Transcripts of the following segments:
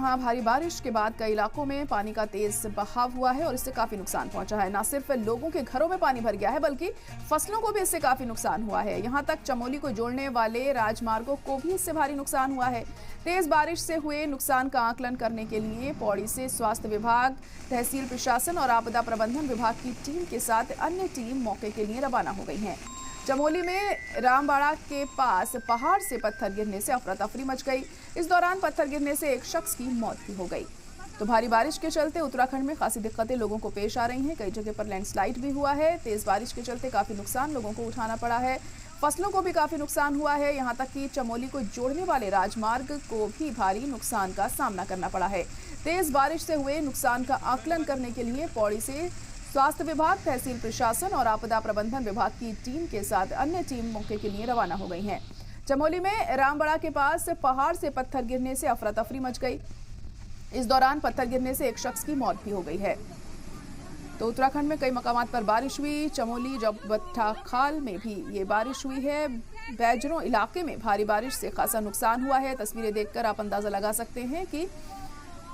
जहां भारी बारिश के बाद कई इलाकों में पानी का तेज बहाव हुआ है और इससे काफी नुकसान पहुंचा है। न सिर्फ लोगों के घरों में पानी भर गया है बल्कि फसलों को भी इससे काफी नुकसान हुआ है। यहां तक चमोली को जोड़ने वाले राजमार्गों को भी इससे भारी नुकसान हुआ है। तेज बारिश से हुए नुकसान का आकलन करने के लिए पौड़ी से स्वास्थ्य विभाग, तहसील प्रशासन और आपदा प्रबंधन विभाग की टीम के साथ अन्य टीम मौके के लिए रवाना हो गई है। चमोली में रामबाड़ा के पास पहाड़ से पत्थर गिरने से अफरा तफरी मच गई। इस दौरान पत्थर गिरने से एक शख्स की मौत भी हो गई। तो भारी बारिश के चलते उत्तराखंड में खासी दिक्कतें लोगों को पेश आ रही हैं। कई जगह पर लैंडस्लाइड भी हुआ है। तेज बारिश के चलते काफी नुकसान लोगों को उठाना पड़ा है। फसलों को भी काफी नुकसान हुआ है। यहाँ तक कि चमोली को जोड़ने वाले राजमार्ग को भी भारी नुकसान का सामना करना पड़ा है। तेज बारिश से हुए नुकसान का आकलन करने के लिए पौड़ी से स्वास्थ्य विभाग, तहसील प्रशासन और आपदा प्रबंधन विभाग की टीम के साथ अन्य टीम मौके के लिए रवाना हो गई हैं। चमोली में रामबाड़ा के पास पहाड़ से पत्थर गिरने से अफरा तफरी मच गई। इस दौरान पत्थर गिरने से एक शख्स की मौत भी हो गई है। तो उत्तराखंड में कई मकामात पर बारिश हुई। चमोली जबट्टा खाल में भी ये बारिश हुई है। बैजरों इलाके में भारी बारिश से खासा नुकसान हुआ है। तस्वीरें देखकर आप अंदाजा लगा सकते हैं कि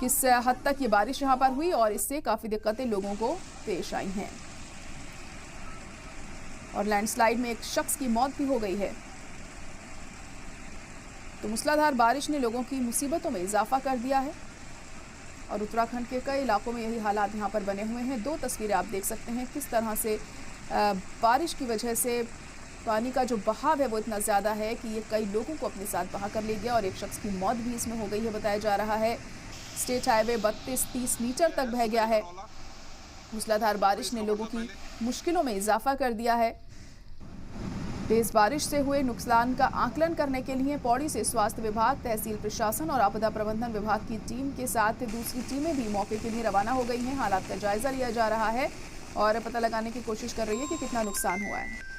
किस हद तक ये बारिश यहाँ पर हुई और इससे काफी दिक्कतें लोगों को पेश आई हैं। और लैंडस्लाइड में एक शख्स की मौत भी हो गई है। तो मूसलाधार बारिश ने लोगों की मुसीबतों में इजाफा कर दिया है और उत्तराखंड के कई इलाकों में यही हालात यहाँ पर बने हुए हैं। दो तस्वीरें आप देख सकते हैं किस तरह से बारिश की वजह से पानी का जो बहाव है वो इतना ज़्यादा है कि ये कई लोगों को अपने साथ बहा कर ले गया और एक शख्स की मौत भी इसमें हो गई है, बताया जा रहा है। स्टेट हाईवे 32-30 मीटर तक बह गया है। मूसलाधार बारिश ने लोगों की मुश्किलों में इजाफा कर दिया है। तेज बारिश से हुए नुकसान का आकलन करने के लिए पौड़ी से स्वास्थ्य विभाग, तहसील प्रशासन और आपदा प्रबंधन विभाग की टीम के साथ दूसरी टीमें भी मौके के लिए रवाना हो गई हैं। हालात का जायजा लिया जा रहा है और पता लगाने की कोशिश कर रही है कि कितना नुकसान हुआ है।